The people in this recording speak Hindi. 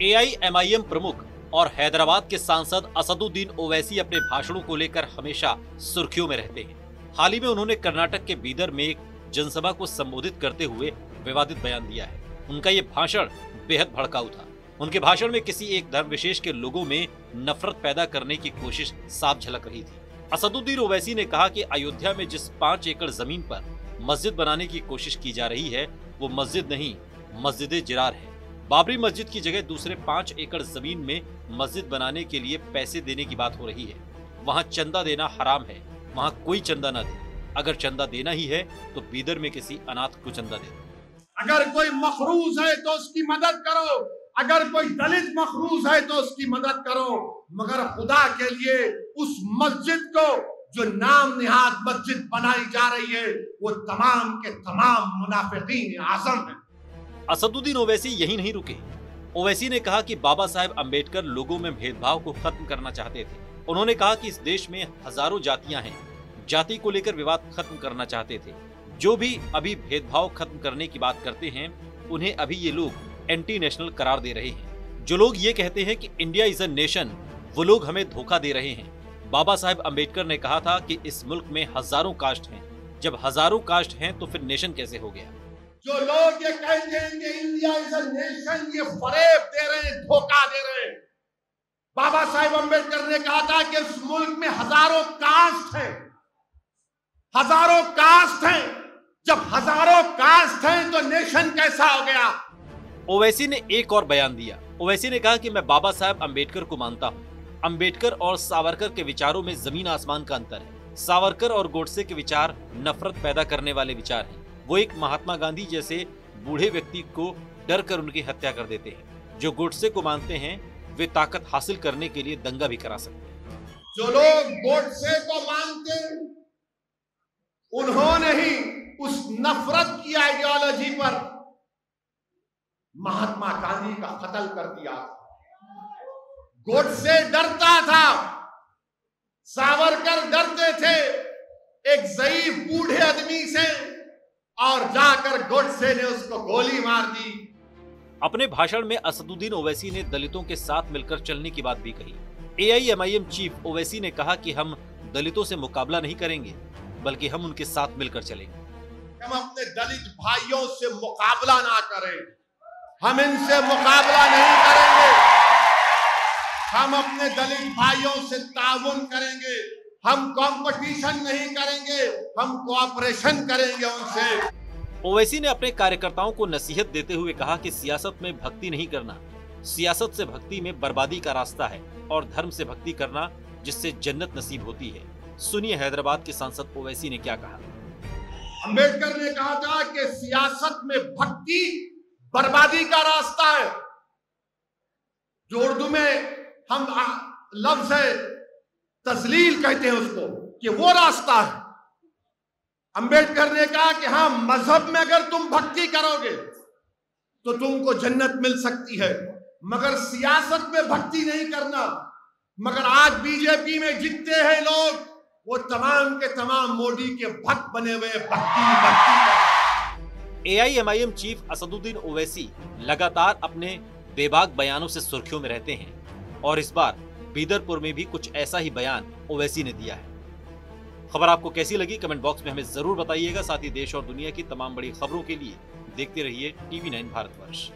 एआईएमआईएम प्रमुख और हैदराबाद के सांसद असदुद्दीन ओवैसी अपने भाषणों को लेकर हमेशा सुर्खियों में रहते हैं। हाल ही में उन्होंने कर्नाटक के बीदर में एक जनसभा को संबोधित करते हुए विवादित बयान दिया है। उनका ये भाषण बेहद भड़काऊ था। उनके भाषण में किसी एक धर्म विशेष के लोगों में नफरत पैदा करने की कोशिश साफ झलक रही थी। असदुद्दीन ओवैसी ने कहा कि अयोध्या में जिस 5 एकड़ जमीन पर मस्जिद बनाने की कोशिश की जा रही है वो मस्जिद नहीं, मस्जिद-ए-जिरार है। बाबरी मस्जिद की जगह दूसरे 5 एकड़ जमीन में मस्जिद बनाने के लिए पैसे देने की बात हो रही है। वहाँ चंदा देना हराम है, वहाँ कोई चंदा न दे। अगर चंदा देना ही है तो बीदर में किसी अनाथ को चंदा दे। अगर कोई मखरूज है तो उसकी मदद करो, अगर कोई दलित मखरूज है तो उसकी मदद करो, मगर खुदा के लिए उस मस्जिद को जो नाम निहाद मस्जिद बनाई जा रही है वो तमाम के तमाम मुनाफिकीन आज़म है। असदुद्दीन ओवैसी यही नहीं रुके। ओवैसी ने कहा कि बाबा साहेब अंबेडकर लोगों में भेदभाव को खत्म करना चाहते थे। उन्होंने कहा कि इस देश में हजारों जातियां हैं, जाति को लेकर विवाद खत्म करना चाहते थे। जो भी अभी भेदभाव खत्म करने की बात करते हैं उन्हें अभी ये लोग एंटी नेशनल करार दे रहे हैं। जो लोग ये कहते हैं कि इंडिया इज अ नेशन, वो लोग हमें धोखा दे रहे हैं। बाबा साहेब अंबेडकर ने कहा था कि इस मुल्क में हजारों कास्ट हैं। जब हजारों कास्ट हैं तो फिर नेशन कैसे हो गया? जो लोग ये कहते हैं कि इंडिया इज अ नेशन, ये फरेब दे रहे हैं, धोखा दे रहे हैं। बाबा साहेब अंबेडकर ने कहा था कि इस मुल्क में हजारों कास्ट हैं, हजारों कास्ट हैं। जब हजारों कास्ट हैं तो नेशन कैसा हो गया? ओवैसी ने एक और बयान दिया। ओवैसी ने कहा कि मैं बाबा साहेब अंबेडकर को मानता हूँ। अंबेडकर और सावरकर के विचारों में जमीन आसमान का अंतर है। सावरकर और गोडसे के विचार नफरत पैदा करने वाले विचार हैं। वो एक महात्मा गांधी जैसे बूढ़े व्यक्ति को डर कर उनकी हत्या कर देते हैं। जो गोडसे को मानते हैं वे ताकत हासिल करने के लिए दंगा भी करा सकते हैं। जो लोग गोडसे को मानते हैं उन्होंने ही उस नफरत की आइडियोलॉजी पर महात्मा गांधी का कत्ल कर दिया। गोडसे डरता था, सावरकर डरते थे एक ज़ईफ बूढ़े आदमी से, और जाकर गोडसे ने उसको गोली मार दी। अपने भाषण में असदुद्दीन ओवैसी ने दलितों के साथ मिलकर चलने की बात भी कही। एआईएमआईएम चीफ ओवैसी ने कहा कि हम दलितों से मुकाबला नहीं करेंगे बल्कि हम उनके साथ मिलकर चलेंगे। हम अपने दलित भाइयों से मुकाबला ना करें, हम इनसे मुकाबला नहीं करेंगे। हम अपने दलित भाइयों से ताउन करेंगे, हम कंपटीशन नहीं करेंगे, हम कोऑपरेशन करेंगे उनसे। ओवैसी ने अपने कार्यकर्ताओं को नसीहत देते हुए कहा कि सियासत में भक्ति नहीं करना, सियासत से भक्ति में बर्बादी का रास्ता है और धर्म से भक्ति करना जिससे जन्नत नसीब होती है। सुनिए हैदराबाद के सांसद ओवैसी ने क्या कहा। अंबेडकर ने कहा था कि सियासत में भक्ति बर्बादी का रास्ता है। जो उर्दू में हम लफ्ज है तजलील कहते हैं उसको, कि वो रास्ता है। अंबेडकर ने कहा कि हाँ, मजहब में अगर तुम भक्ति करोगे तो तुमको जन्नत मिल सकती है, मगर सियासत में भक्ति नहीं करना। मगर आज बीजेपी में जितने हैं लोग वो तमाम के तमाम मोदी के भक्त बने हुए भक्ति। एआईएमआईएम चीफ असदुद्दीन ओवैसी लगातार अपने बेबाक बयानों से सुर्खियों में रहते हैं और इस बार बीदरपुर में भी कुछ ऐसा ही बयान ओवैसी ने दिया है। खबर आपको कैसी लगी कमेंट बॉक्स में हमें जरूर बताइएगा। साथ ही देश और दुनिया की तमाम बड़ी खबरों के लिए देखते रहिए TV9 भारतवर्ष।